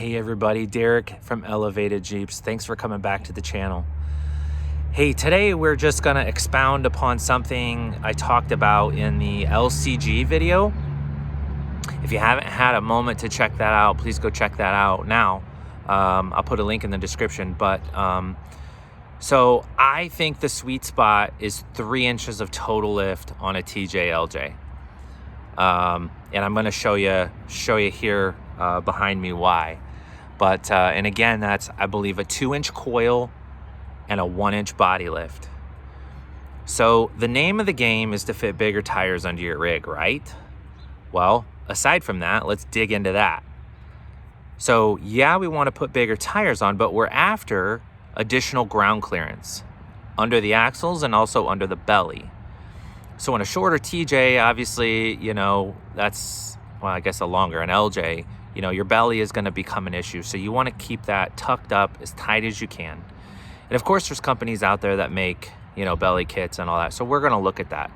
Hey everybody, Derek from Elevated Jeeps. Thanks for coming back to the channel. Hey, today we're just gonna expound upon something I talked about in the LCG video. If you haven't had a moment to check that out, please go check that out now. I'll put a link in the description, but so I think the sweet spot is 3 inches of total lift on a TJ LJ. And I'm gonna show you here behind me why. But and again, that's, I believe, a 2-inch coil and a 1-inch body lift. So the name of the game is to fit bigger tires under your rig, right? Well, aside from that, let's dig into that. So yeah, we want to put bigger tires on, but we're after additional ground clearance under the axles and also under the belly. So in a shorter TJ, obviously, you know, that's, well, I guess a longer, an LJ, you know, your belly is going to become an issue. So you want to keep that tucked up as tight as you can. And of course, there's companies out there that make, you know, belly kits and all that. So we're going to look at that.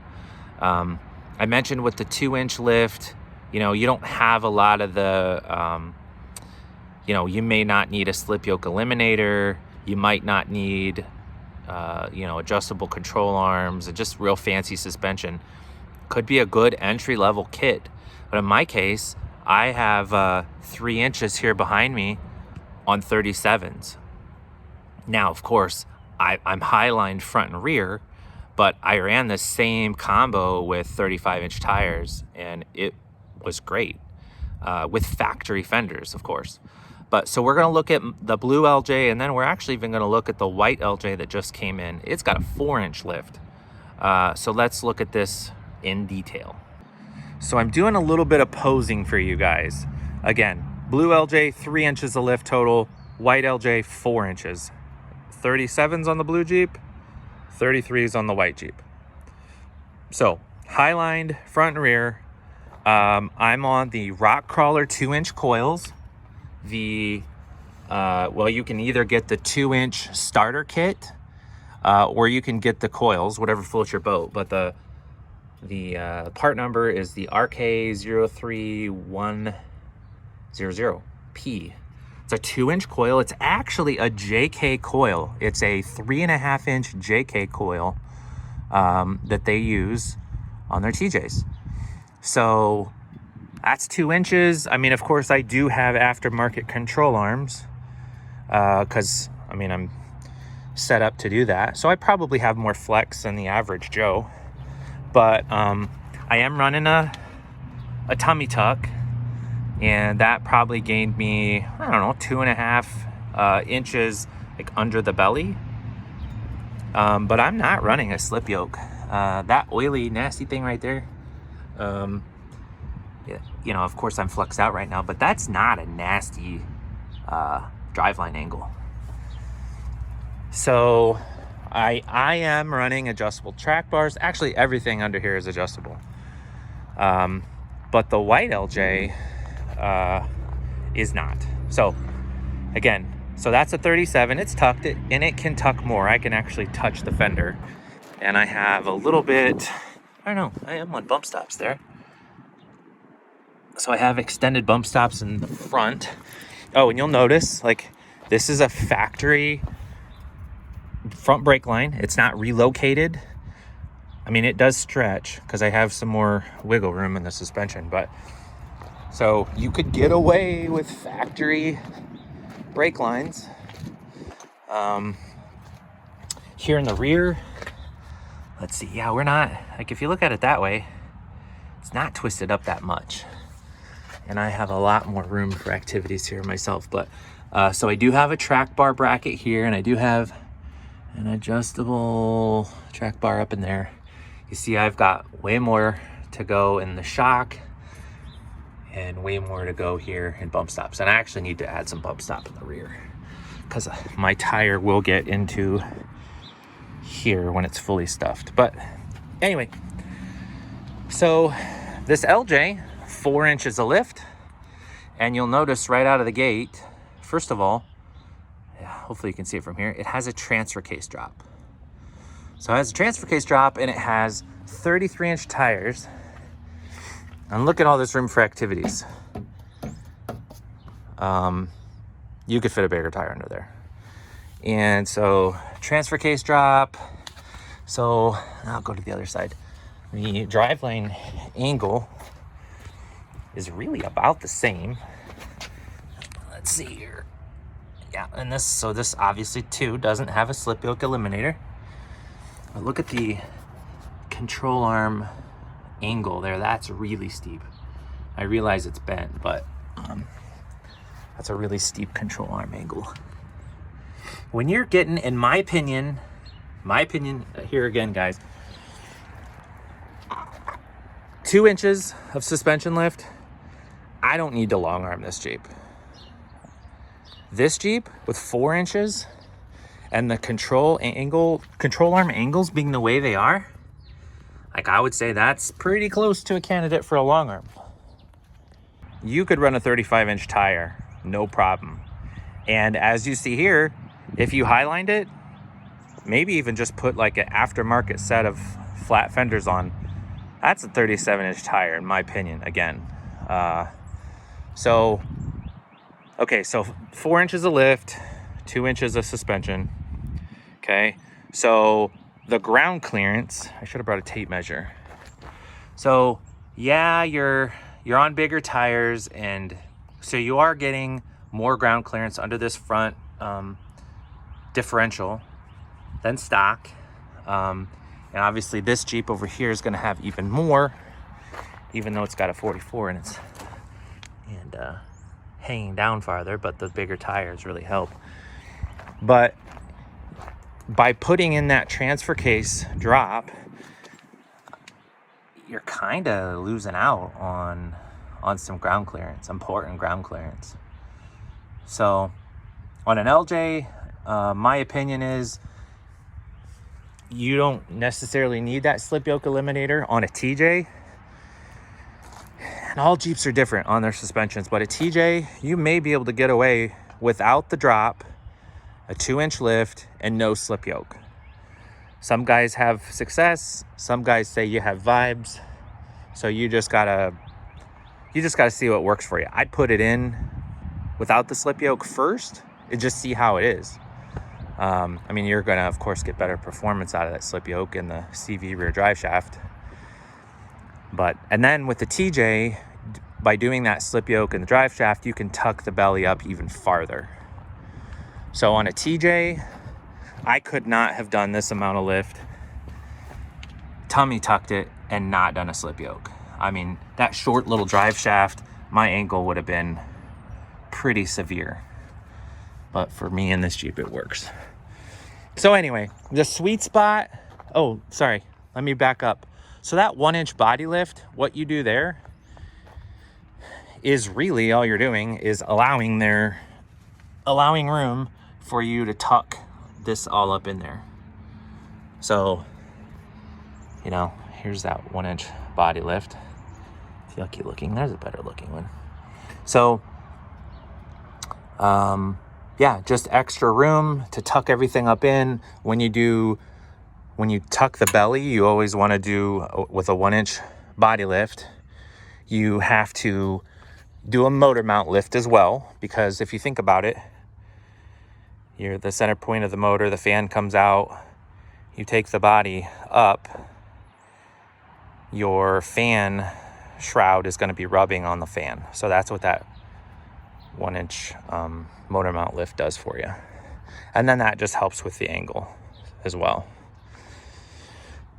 I mentioned with the 2-inch lift, you know, you don't have a lot of the, you know, you may not need a slip yoke eliminator. You might not need, you know, adjustable control arms and just real fancy suspension. Could be a good entry-level kit. But in my case, I have 3 inches here behind me on 37s. Now, of course, I'm highlined front and rear, but I ran the same combo with 35-inch tires, and it was great with factory fenders, of course. But so we're going to look at the blue LJ, and then we're actually even going to look at the white LJ that just came in. It's got a 4-inch lift. So let's look at this in detail. So I'm doing a little bit of posing for you guys. Again, blue LJ, 3 inches of lift total, white LJ, 4 inches. 37s on the blue Jeep, 33s on the white Jeep. So highlined front and rear. I'm on the Rock Crawler 2-inch coils. Well, you can either get the 2-inch starter kit, or you can get the coils, whatever floats your boat. But the part number is the RXJ704B. It's a 2-inch coil. It's actually a JK coil. It's a 3.5-inch JK coil that they use on their TJs. So that's 2 inches. I mean, of course, I do have aftermarket control arms because, I mean, I'm set up to do that. So I probably have more flex than the average Joe. But I am running a tummy tuck, and that probably gained me, I don't know, 2.5 inches like under the belly. But I'm not running a slip yoke. That oily, nasty thing right there. Yeah, you know, of course I'm flexed out right now, but that's not a nasty driveline angle. So I am running adjustable track bars. Actually, everything under here is adjustable. But the white LJ is not. So again, so that's a 37. It's tucked, and it can tuck more. I can actually touch the fender. And I have a little bit, I don't know, I am on bump stops there. So I have extended bump stops in the front. Oh, and you'll notice, like, this is a factory front brake line. It's not relocated. I mean, it does stretch because I have some more wiggle room in the suspension, but so you could get away with factory brake lines. Here in the rear, let's see. Yeah, we're not, like, if you look at it that way, it's not twisted up that much. And I have a lot more room for activities here myself. But so I do have a track bar bracket here, and I do have an adjustable track bar up in there. You see, I've got way more to go in the shock and way more to go here in bump stops. And I actually need to add some bump stop in the rear because my tire will get into here when it's fully stuffed. But anyway, so this LJ, 4 inches of lift, and you'll notice right out of the gate, first of all, hopefully you can see it from here, it has a transfer case drop. So it has a transfer case drop, and it has 33-inch tires. And look at all this room for activities. you could fit a bigger tire under there. And so transfer case drop. So I'll go to the other side. The drive lane angle is really about the same. Let's see here. Yeah, and this obviously too doesn't have a slip yoke eliminator. But look at the control arm angle there. That's really steep. I realize it's bent, but that's a really steep control arm angle. When you're getting, in my opinion, here again, guys, 2 inches of suspension lift, I don't need to long arm this Jeep. This Jeep with 4 inches and the control arm angles being the way they are, like, I would say that's pretty close to a candidate for a long arm. You could run a 35-inch tire, no problem. And as you see here, if you highlined it, maybe even just put like an aftermarket set of flat fenders on, that's a 37-inch tire in my opinion, again. So 4 inches of lift, 2 inches of suspension. Okay, so the ground clearance, I should have brought a tape measure. So yeah, you're on bigger tires, and so you are getting more ground clearance under this front differential than stock. And obviously this Jeep over here is going to have even more, even though it's got a 44 and it's hanging down farther, but the bigger tires really help. But by putting in that transfer case drop, you're kind of losing out on some ground clearance, important ground clearance. So on an LJ, my opinion is you don't necessarily need that slip yoke eliminator. On a TJ, and all Jeeps are different on their suspensions, but a TJ, you may be able to get away without the drop, a 2-inch lift, and no slip yoke. Some guys have success. Some guys say you have vibes. So you just gotta see what works for you. I'd put it in without the slip yoke first and just see how it is. I mean, you're gonna of course get better performance out of that slip yoke and the CV rear drive shaft. And then with the TJ, by doing that slip yoke and the drive shaft, you can tuck the belly up even farther. So on a TJ, I could not have done this amount of lift, tummy tucked it, and not done a slip yoke. I mean, that short little drive shaft, my ankle would have been pretty severe. But for me in this Jeep, it works. So anyway, the sweet spot, oh, sorry, let me back up. So that 1-inch body lift, what you do there is really all you're doing is allowing room for you to tuck this all up in there. So, you know, here's that 1-inch body lift. It's yucky looking. There's a better looking one. So, yeah, just extra room to tuck everything up in. When you tuck the belly, you always want to do with a 1-inch body lift. You have to do a motor mount lift as well, because if you think about it, you're the center point of the motor, the fan comes out, you take the body up, your fan shroud is going to be rubbing on the fan. So that's what that 1-inch motor mount lift does for you. And then that just helps with the angle as well.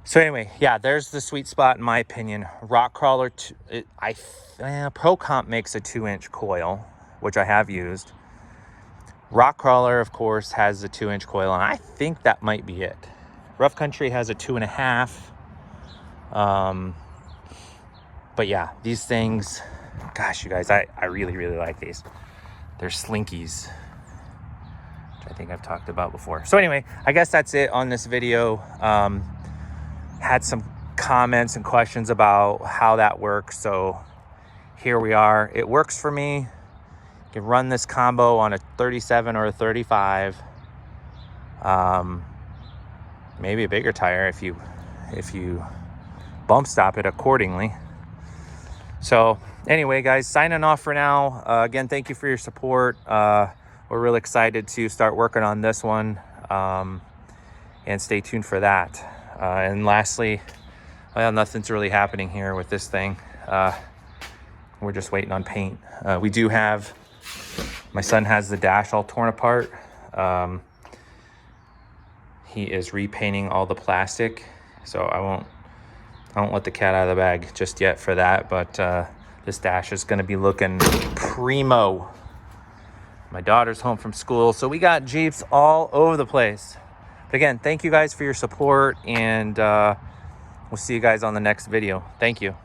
So anyway, yeah, there's the sweet spot in my opinion. Rock Crawler, Pro Comp makes a 2-inch coil, which I have used. Rock Crawler, of course, has a 2-inch coil, and I think that might be it. Rough Country has a 2.5. But yeah, these things, gosh, you guys, I really, really like these. They're Slinkies, which I think I've talked about before. So anyway, I guess that's it on this video. Had some comments and questions about how that works, so here we are. It works for me. You can run this combo on a 37 or a 35. Maybe a bigger tire if you bump stop it accordingly. So anyway, guys, signing off for now. Again, thank you for your support. we're really excited to start working on this one, and stay tuned for that. And lastly, well, nothing's really happening here with this thing. We're just waiting on paint. We do have, my son has the dash all torn apart. He is repainting all the plastic, so I won't let the cat out of the bag just yet for that, but this dash is gonna be looking primo. My daughter's home from school, so we got Jeeps all over the place. But again, thank you guys for your support, and we'll see you guys on the next video. Thank you.